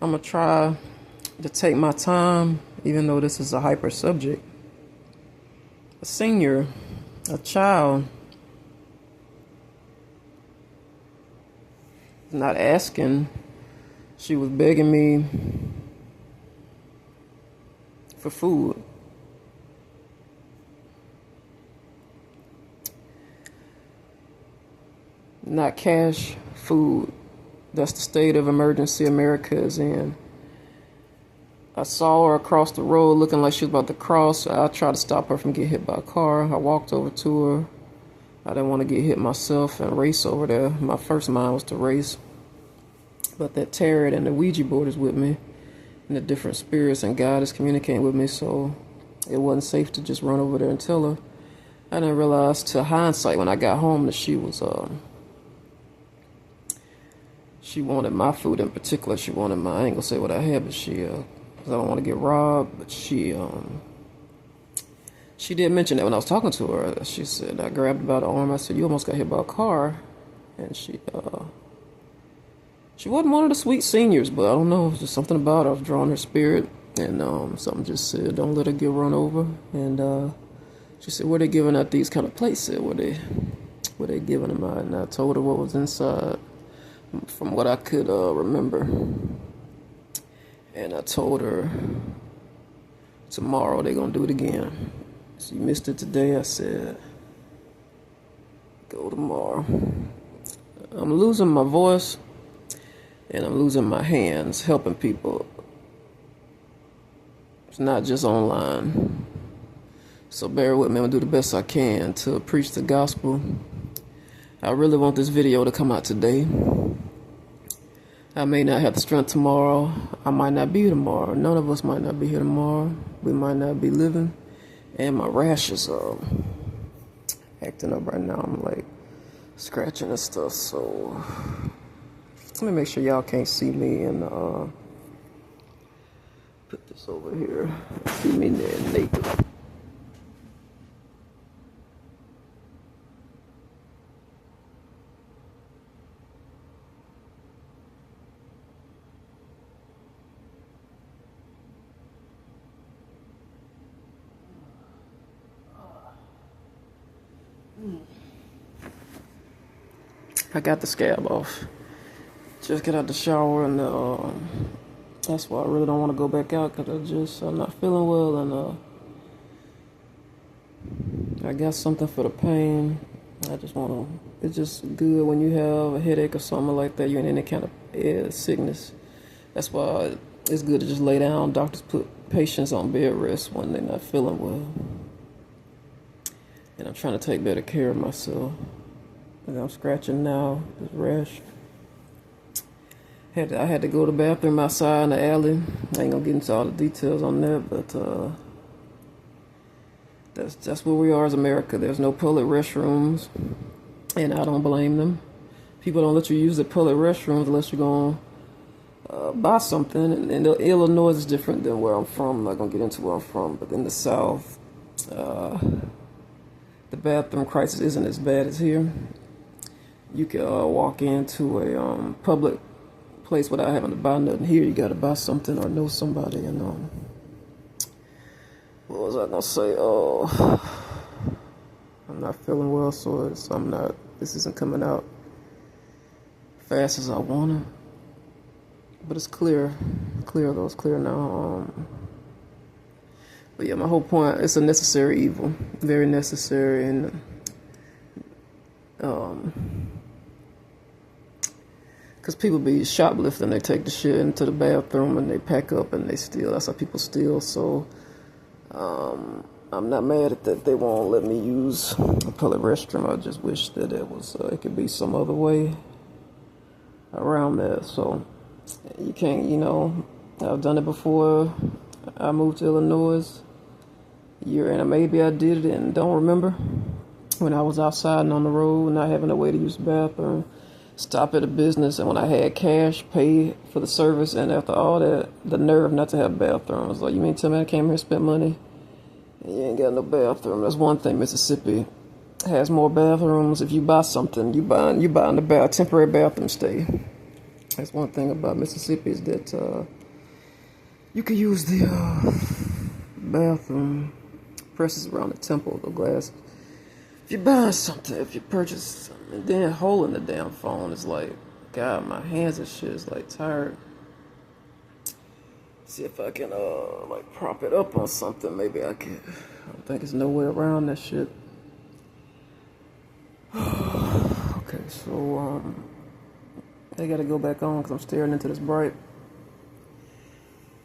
I'm going to try to take my time, even though this is a hyper subject. A senior, a child, not asking. She was begging me for food. Not cash, food. That's the state of emergency America is in. I saw her across the road looking like she was about to cross. I tried to stop her from getting hit by a car. I walked over to her. I didn't want to get hit myself and race over there. My first mind was to race. But that tarot and the Ouija board is with me. And the different spirits and God is communicating with me. So it wasn't safe to just run over there and tell her. I didn't realize to hindsight when I got home that she wanted my food in particular. She wanted I ain't gonna say what I had, but cause I don't want to get robbed, but she did mention that when I was talking to her. She said, I grabbed her by the arm. I said, you almost got hit by a car. And she wasn't one of the sweet seniors, but I don't know, just something about her. I was drawing her spirit, and something just said, don't let her get run over. And she said, where they giving out these kind of places? Where they giving them out? And I told her what was inside, from what I could remember. And I told her tomorrow they're gonna do it again. So you missed it today. I said, go tomorrow. I'm losing my voice and I'm losing my hands helping people. It's not just online. So bear with me. I'm gonna do the best I can to preach the gospel. I really want this video to come out today. I may not have the strength tomorrow. I might not be here tomorrow. None of us might not be here tomorrow. We might not be living. And my rashes are acting up right now. I'm like scratching and stuff. So let me make sure y'all can't see me and put this over here. See me there naked. I got the scab off. Just get out the shower, and that's why I really don't want to go back out, because I'm not feeling well, and I got something for the pain. It's just good when you have a headache or something like that, you're in any kind of sickness. That's why it's good to just lay down. Doctors put patients on bed rest when they're not feeling well. And I'm trying to take better care of myself. And I'm scratching now, this rash. I had to go to the bathroom outside in the alley. I ain't gonna get into all the details on that, but that's where we are as America. There's no public restrooms, and I don't blame them. People don't let you use the public restrooms unless you're gonna buy something. And Illinois is different than where I'm from. I'm not gonna get into where I'm from, but in the South, the bathroom crisis isn't as bad as here. You can walk into a public place without having to buy nothing. Here you gotta buy something or know somebody. And what was I gonna say? I'm not feeling well, so this isn't coming out fast as I wanna. But it's clear though. It's clear now. But yeah, my whole point, it's a necessary evil, very necessary. And because people be shoplifting, they take the shit into the bathroom and they pack up and they steal. That's how people steal. So I'm not mad at that they won't let me use a public restroom. I just wish that it could be some other way around that. So you can't, I've done it before. I moved to Illinois. Maybe I did it and don't remember. When I was outside and on the road, not having a way to use the bathroom, stop at a business, and when I had cash, pay for the service, and after all that, the nerve not to have a bathroom. I was like, you mean tell me I came here and spent money and you ain't got no bathroom? That's one thing. Mississippi has more bathrooms. If you buy something, you buying the temporary bathroom stay. That's one thing about Mississippi is that you can use the bathroom presses around the temple, the glass. If you buy something, if you purchase something, and then holding the damn phone is like, God, my hands and shit is like tired. See if I can like prop it up on something. Maybe I can. I don't think there's no way around that shit. Okay, so I gotta go back on because I'm staring into this bright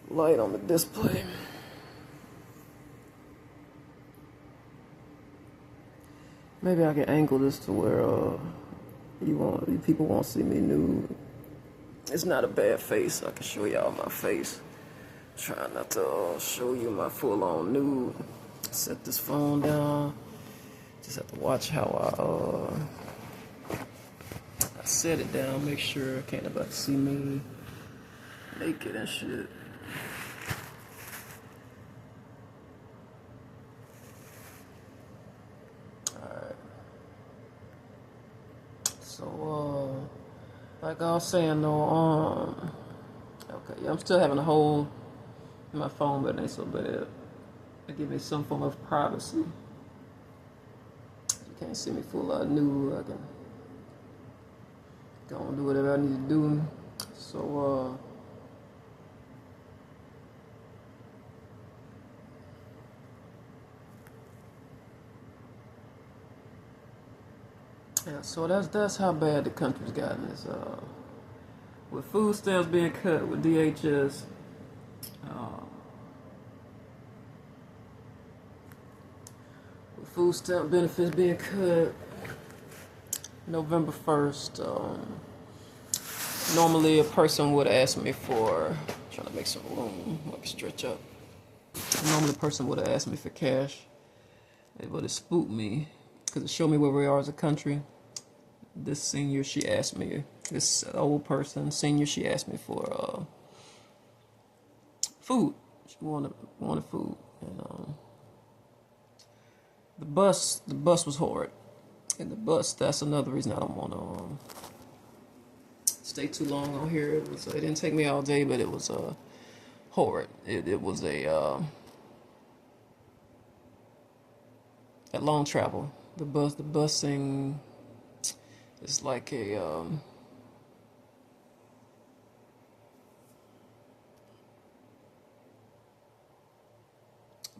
light on the display. Maybe I can angle this to where people won't see me nude. It's not a bad face. I can show y'all my face. Try not to show you my full-on nude. Set this phone down. Just have to watch how I set it down. Make sure can't nobody see me naked and shit. Alright. So, like I was saying though, okay, I'm still having a hole in my phone, but it ain't so bad. It give me some form of privacy. You can't see me full out nude. I can go and do whatever I need to do. So, yeah, so that's how bad the country's gotten. Is with food stamps being cut, with DHS, with food stamp benefits being cut, November 1st. Normally, a person would ask me for, trying to make some room, I can stretch up. Normally, a person would have asked me for cash. It would have spooked me because it showed me where we are as a country. This senior, she asked me, this old person, senior, she asked me for food. She wanted food, and the bus was horrid, and that's another reason I don't want to stay too long on here. It didn't take me all day, but it was horrid. It was a long travel. The busing is like a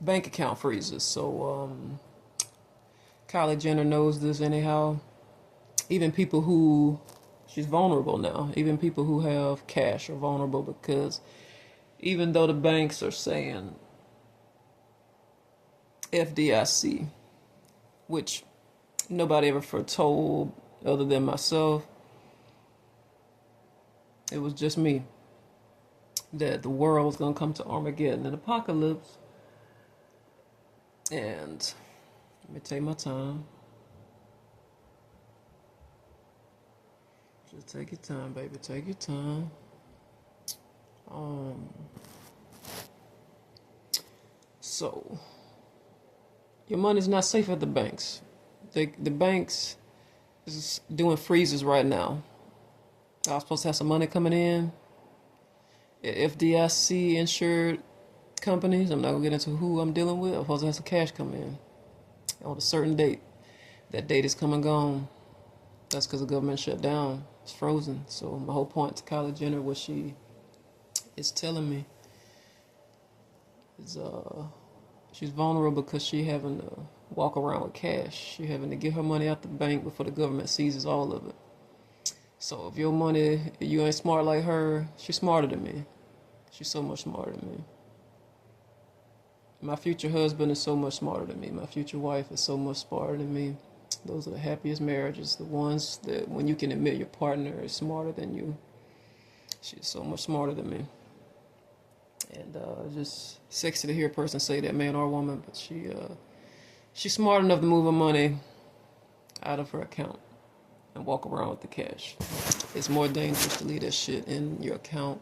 bank account freezes. So Kylie Jenner knows this anyhow. Even people who, she's vulnerable now. Even people who have cash are vulnerable because even though the banks are saying FDIC, which nobody ever foretold other than myself, it was just me, that the world was going to come to Armageddon, an apocalypse. And let me take my time. Just take your time, baby. Take your time. So your money's not safe at the banks. The banks is doing freezes right now. I was supposed to have some money coming in. FDIC insured companies, I'm not gonna get into who I'm dealing with. I'm supposed to have some cash come in on a certain date. That date is come and gone. That's because the government shut down. It's frozen. So my whole point to Kylie Jenner, what she is telling me is she's vulnerable because she having to walk around with cash. She having to get her money out the bank before the government seizes all of it. So if your money, you ain't smart like her, she's smarter than me. She's so much smarter than me. My future husband is so much smarter than me. My future wife is so much smarter than me. Those are the happiest marriages, the ones that when you can admit your partner is smarter than you. She's so much smarter than me. And just sexy to hear a person say that, man or woman, but she's smart enough to move her money out of her account and walk around with the cash. It's more dangerous to leave that shit in your account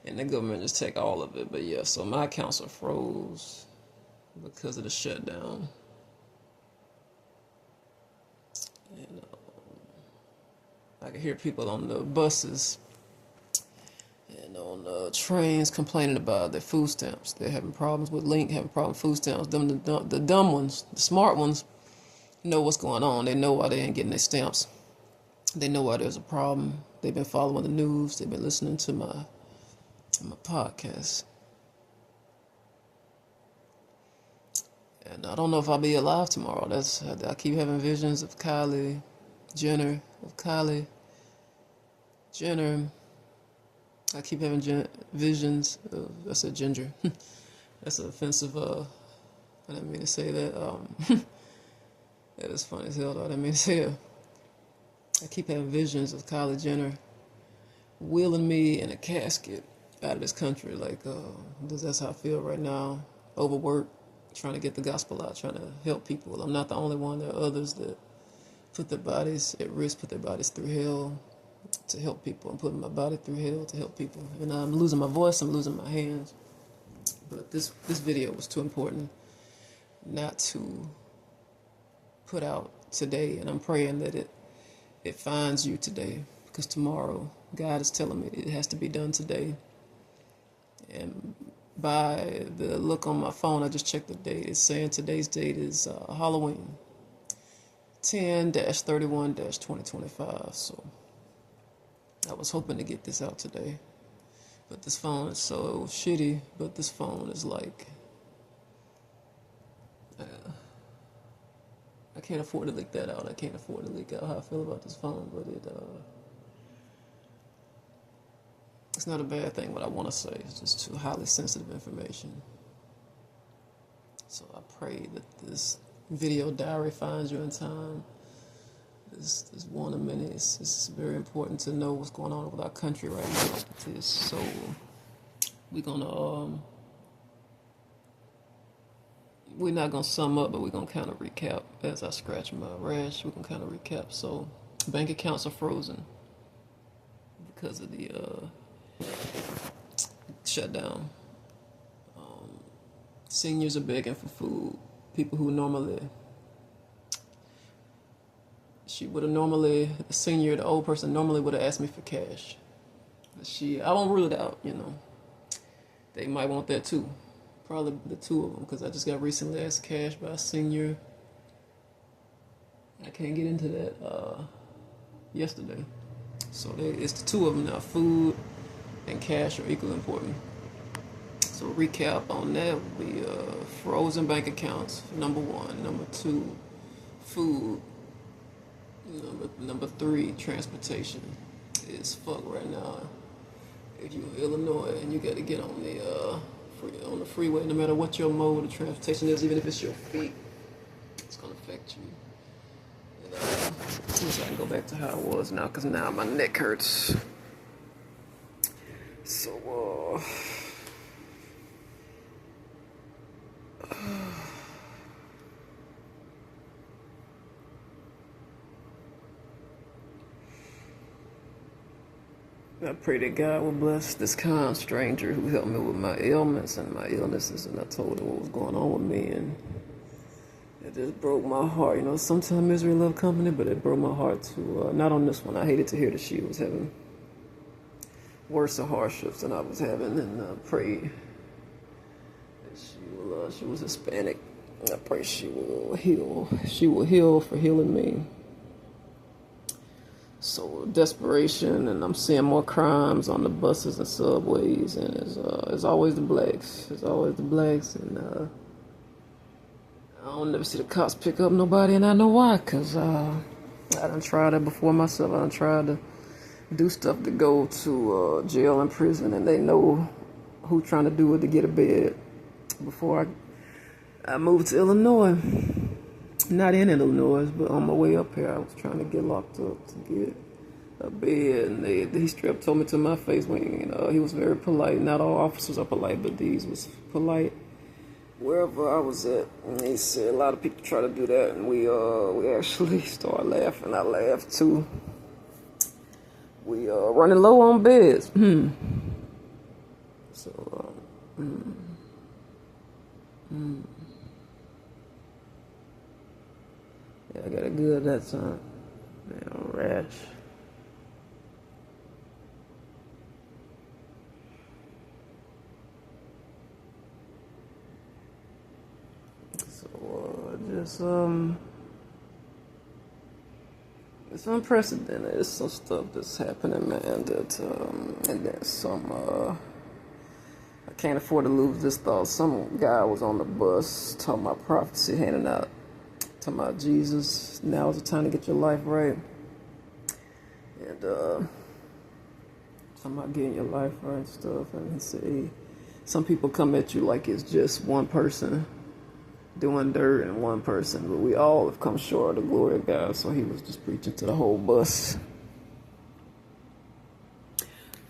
and the government just take all of it. But yeah, so my accounts are froze because of the shutdown. And I can hear people on the buses And on trains complaining about their food stamps. They're having problems with Link, having problems with food stamps. Them, the dumb ones, the smart ones, know what's going on. They know why they ain't getting their stamps. They know why there's a problem. They've been following the news. They've been listening to my podcast. And I don't know if I'll be alive tomorrow. I keep having visions of Kylie Jenner, I keep having visions of, I said Ginger. That's offensive. I didn't mean to say that. That is funny as hell, though. I didn't mean to say that. I keep having visions of Kylie Jenner wheeling me in a casket out of this country. Like, that's how I feel right now. Overworked, trying to get the gospel out, trying to help people. I'm not the only one. There are others that put their bodies at risk, put their bodies through hell to help people. I'm putting my body through hell to help people. And I'm losing my voice, I'm losing my hands. But this video was too important not to put out today. And I'm praying that it finds you today. Because tomorrow, God is telling me it has to be done today. And by the look on my phone, I just checked the date. It's saying today's date is Halloween. 10-31-2025. So I was hoping to get this out today, but this phone is so shitty. But this phone is like, I can't afford to leak that out. I can't afford to leak out how I feel about this phone, but it's not a bad thing. What I want to say, it's just too highly sensitive information. So I pray that this video diary finds you in time. This is one of many. It's very important to know what's going on with our country right now. It is. So we're not gonna sum up, but we're gonna kind of recap as I scratch my rash. We can kind of recap. So bank accounts are frozen because of the shutdown. Seniors are begging for food. People who normally, the senior, the old person normally would have asked me for cash. I won't rule it out, They might want that too. Probably the two of them, because I just got recently asked cash by a senior. I can't get into that yesterday. So it's the two of them now. Food and cash are equally important. So recap on that would be frozen bank accounts, number one. Number two, food. Number three, transportation. It's fuck right now. If you're in Illinois and you got to get on the freeway, no matter what your mode of transportation is, even if it's your feet, it's gonna affect you. And, so I can go back to how it was now, because now my neck hurts. So I pray that God will bless this kind stranger who helped me with my ailments and my illnesses, and I told her what was going on with me, and it just broke my heart. Sometimes misery love company, but it broke my heart to, not on this one. I hated to hear that she was having worse hardships than I was having, and prayed that she was Hispanic. I pray she will heal. She will heal for healing me. So desperation, and I'm seeing more crimes on the buses and subways, and it's always the blacks. It's always the blacks, and I don't never see the cops pick up nobody, and I know why, because I done tried that before myself. I done tried to do stuff to go to jail and prison, and they know who trying to do it to get a bed. Before I moved to Illinois, not in Illinois, but on my way up here, I was trying to get locked up to get a bed, and he straight up told me to my face when he was very polite. Not all officers are polite, but these was polite. Wherever I was at, and he said a lot of people try to do that, and we actually started laughing. I laughed too. We running low on beds. So yeah, I got a good that time. Rash. it's unprecedented. It's some stuff that's happening, man. That and then some. I can't afford to lose this thought. Some guy was on the bus talking about prophecy, handing out, talking about Jesus. Now is the time to get your life right, and talking about getting your life right and stuff. And he said, hey, some people come at you like it's just one person doing dirt and one person, but we all have come short of the glory of God. So he was just preaching to the whole bus.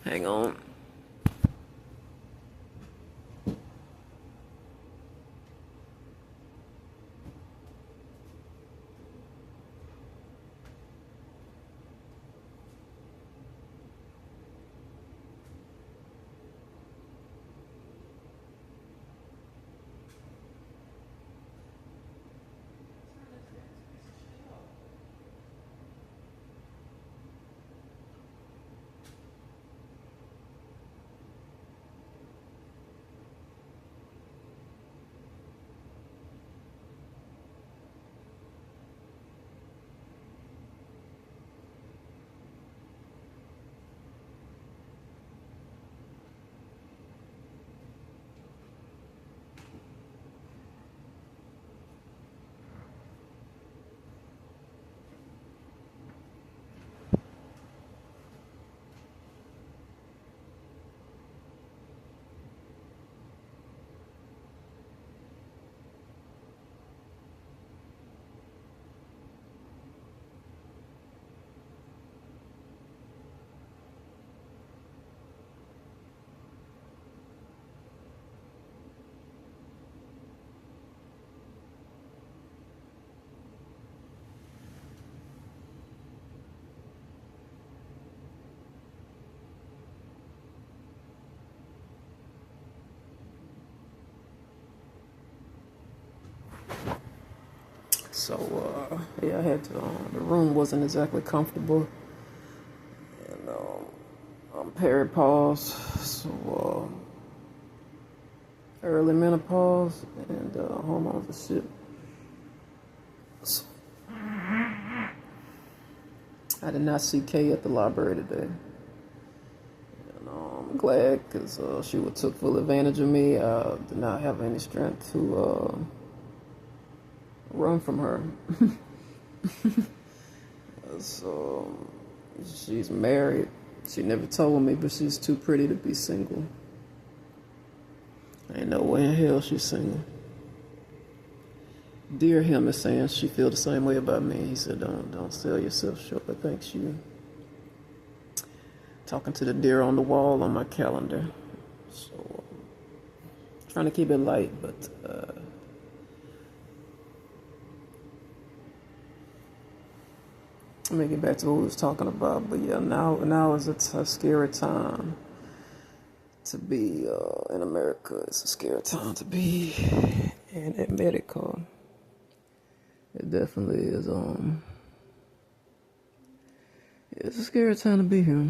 Hang on. So, yeah, I had to, the room wasn't exactly comfortable. And, I'm perimenopause, so, early menopause, and, hormones and shit. So, I did not see Kay at the library today. And, I'm glad, because, she took full advantage of me. I did not have any strength to, run from her. So she's married. She never told me, but she's too pretty to be single. Ain't no way in hell she's single. Dear him is saying she feel the same way about me. He said, don't sell yourself short. But thanks you. Talking to the deer on the wall on my calendar. So trying to keep it light, but let me get back to what we was talking about. But yeah, now is a scary time to be in America. It's a scary time to be in America. It definitely is. It's a scary time to be here,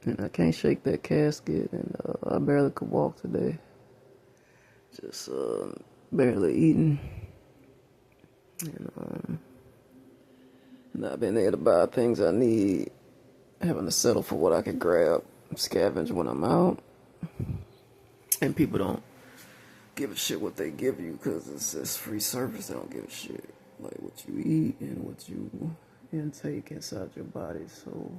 and I can't shake that casket, and I barely could walk today. Just barely eating, and not being able to buy things I need, having to settle for what I could grab, scavenge when I'm out, and people don't give a shit what they give you because it's free service. They don't give a shit like what you eat and what you intake inside your body. So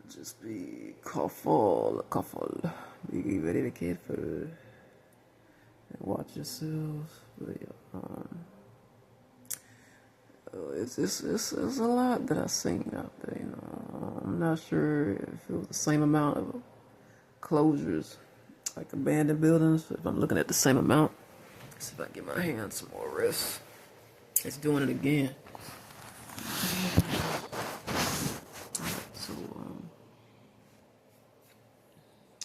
just be careful. Be very careful and watch yourselves. But yeah, it's a lot that I've seen out there. You know, I'm not sure if it was the same amount of closures, like abandoned buildings. If I'm looking at the same amount, let's see if I can get my hands some more rest. It's doing it again. So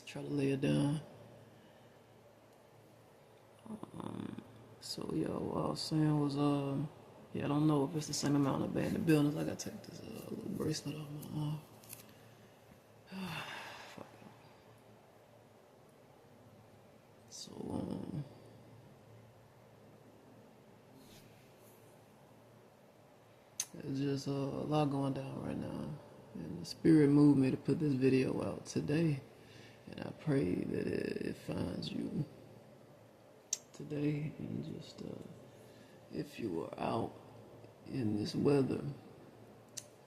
try to lay it down. So yeah, what I was saying was yeah, I don't know if it's the same amount of abandoned buildings. I gotta take this little bracelet off my arm. So there's a lot going down right now, and the Spirit moved me to put this video out today, and I pray that it finds you today. And just if you are out in this weather,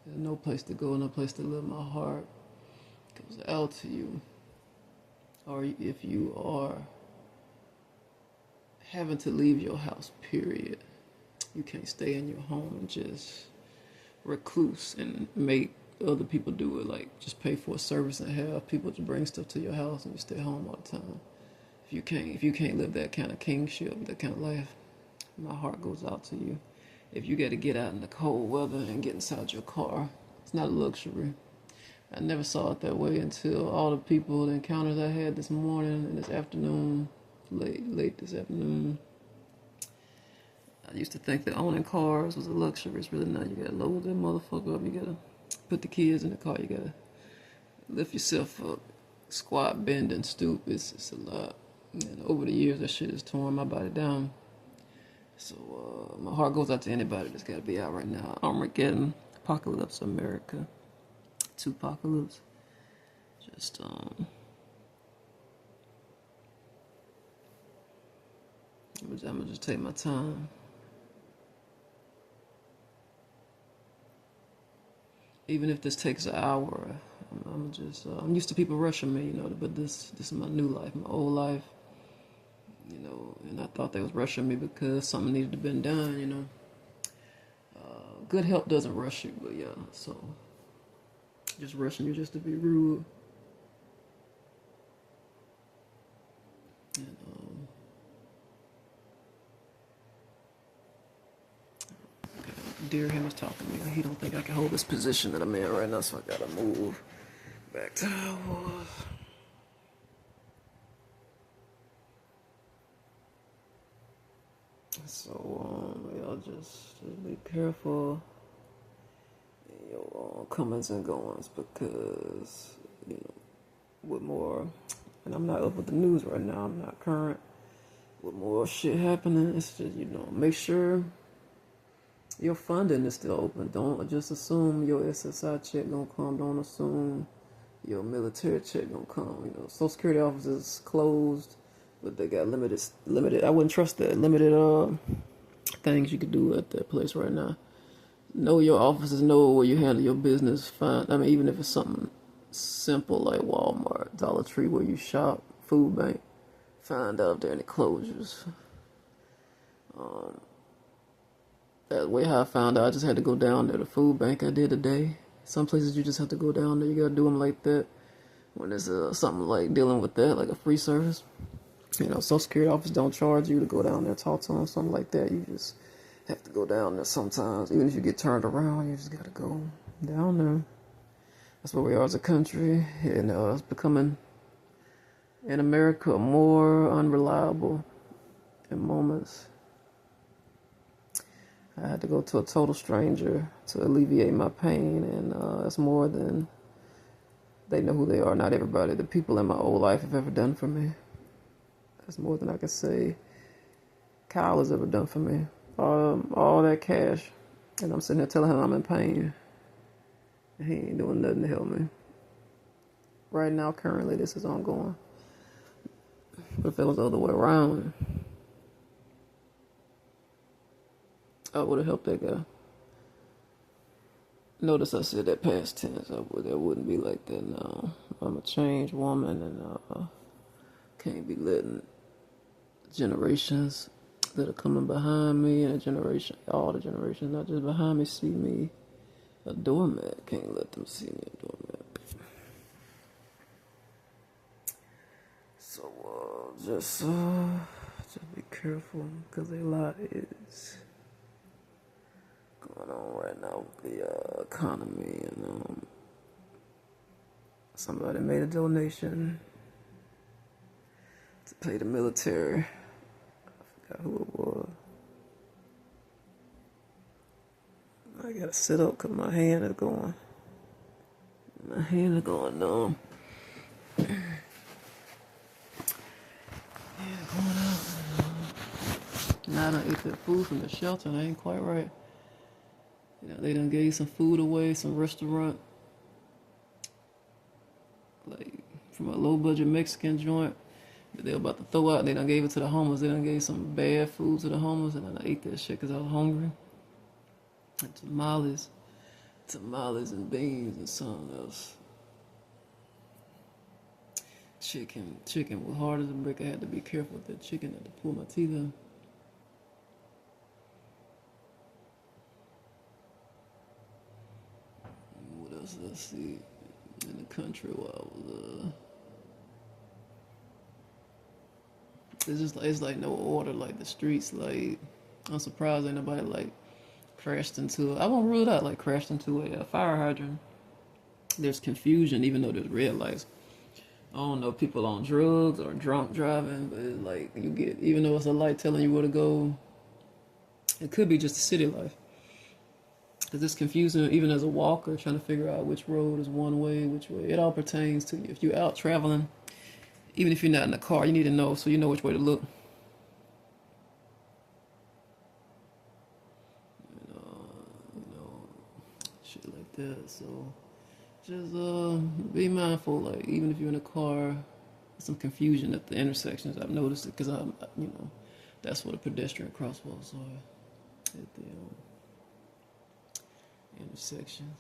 there's no place to go, no place to live. My heart goes out to you. Or if you are having to leave your house, period. You can't stay in your home and just recluse and make other people do it. Like, just pay for a service and have people to bring stuff to your house and you stay home all the time. If you can't live that kind of kingship, that kind of life, my heart goes out to you. If you got to get out in the cold weather and get inside your car, it's not a luxury. I never saw it that way until all the people, the encounters I had this morning and this afternoon, late this afternoon. I used to think that owning cars was a luxury. It's really not. You gotta load that motherfucker up. You gotta put the kids in the car. You gotta lift yourself up, squat, bend, and stoop. It's a lot. And over the years, that shit has torn my body down. So my heart goes out to anybody that's gotta be out right now. Armageddon, Apocalypse America, Tupacalypse. Just I'm gonna just take my time. Even if this takes an hour, I'm used to people rushing me, but this is my new life, my old life, and I thought they was rushing me because something needed to be done, Good help doesn't rush you, but yeah, so just rushing you just to be rude. And, Dear him is talking to me. He don't think I can hold this position that I'm in right now, so I gotta move back to how I was. So y'all just be careful in your comings and goings, because with more, and I'm not up with the news right now. I'm not current with more shit happening. It's just make sure your funding is still open. Don't just assume your SSI check gonna come. Don't assume your military check gonna come. Social Security offices closed, but they got limited. I wouldn't trust that. Limited things you could do at that place right now. Know your offices. Know where you handle your business. Even if it's something simple like Walmart, Dollar Tree, where you shop, food bank. Find out if there are any closures. That way how I found out, I just had to go down there. The food bank I did today. Some places you just have to go down there. You gotta do them like that. When there's something like dealing with that, like a free service. Social Security office don't charge you to go down there, talk to them, something like that. You just have to go down there sometimes. Even if you get turned around, you just gotta go down there. That's where we are as a country. And it's becoming, in America, more unreliable in moments. I had to go to a total stranger to alleviate my pain, and that's more than they know who they are. Not everybody, the people in my old life have ever done for me. That's more than I can say Kyle has ever done for me. All that cash, and I'm sitting there telling him I'm in pain. He ain't doing nothing to help me. Right now, currently, this is ongoing. But if it was the other way around, I would have helped that guy. Notice I said that past tense. That wouldn't be like that now. I'm a changed woman, and can't be letting generations that are coming behind me, and all the generations, not just behind me, see me a doormat. Can't let them see me a doormat. So just be careful, because a lot is going on right now with the economy, and somebody made a donation to pay the military. I forgot who it was. I gotta sit up because my hand is going numb. Going out. Now I done ate that food from the shelter, and I ain't quite right. You know, they done gave some food away, some restaurant, like from a low budget Mexican joint that they were about to throw out. They done gave it to the homeless. They done gave some bad food to the homeless, and I ate that shit because I was hungry. And tamales and beans and something else. Chicken was hard as a brick. I had to be careful with that chicken. I had to pull my teeth out. What else did I see in the country while I was it's like no order, like the streets, like I'm surprised ain't nobody like crashed into I won't rule it out, like crashed into a fire hydrant. There's confusion even though there's red lights. I don't know if people on drugs or drunk driving, but it's like you get, even though it's a light telling you where to go, it could be just the city life. Because it's confusing even as a walker trying to figure out which road is one way, which way. It all pertains to you. If you're out traveling, even if you're not in the car, you need to know so you know which way to look. Shit like that. So just be mindful. Like even if you're in a car, some confusion at the intersections. I've noticed it because that's where the pedestrian crosswalks are at the intersections.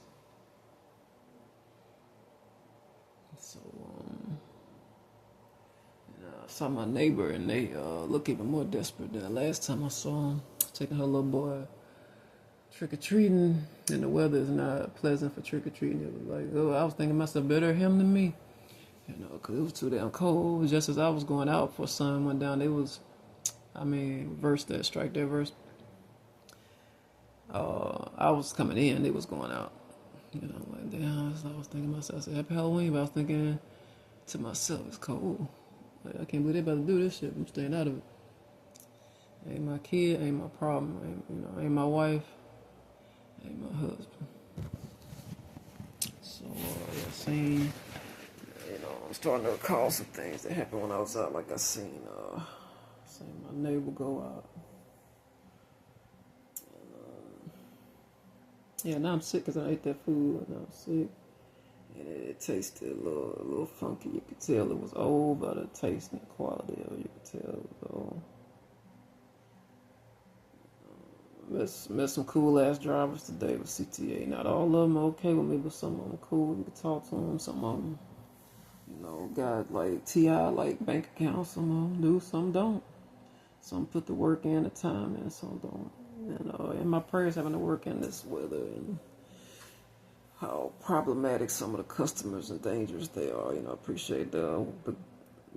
So I saw my neighbor and they look even more desperate than the last time I saw him. Taking her little boy trick or treating, and the weather is not pleasant for trick or treating. It was like, oh, I was thinking myself better him than me, because it was too damn cold. It was just as I was going out for sun went down. It was, verse that, strike that verse. I was coming in, it was going out. Like damn. I was thinking to myself, I said Happy Halloween, but I was thinking to myself, it's cold. Like I can't believe they about to do this shit. I'm staying out of it. Ain't my kid, ain't my problem. Ain't my wife. Ain't my husband. So, seen, I'm starting to recall some things that happened when I was out. Like I seen my neighbor go out. And, now I'm sick because I ate that food. And I'm sick. And it tasted a little funky. You could tell it was old, but the taste and the quality of it, you could tell it was old. Met some cool ass drivers today with CTA. Not all of them are okay with me, but some of them cool. You can talk to them. Some of them, got like TI like bank accounts. Some of them do, some don't. Some put the work in, the time in, some don't. And my prayers having to work in this weather and how problematic some of the customers and dangerous they are. I appreciate the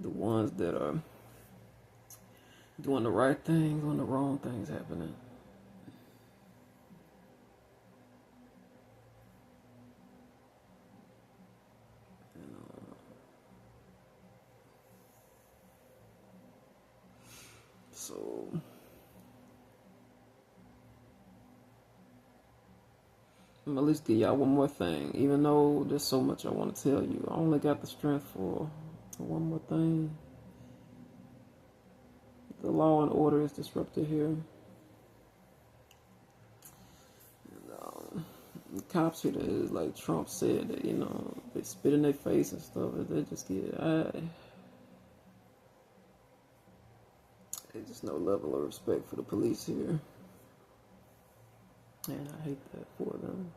ones that are doing the right things when the wrong things happening. So I'm at least give y'all one more thing. Even though there's so much I want to tell you, I only got the strength for one more thing. The law and order is disrupted here. And, the cops here, like Trump said, that they spit in their face and stuff. They just there's just no level of respect for the police here, and I hate that for them.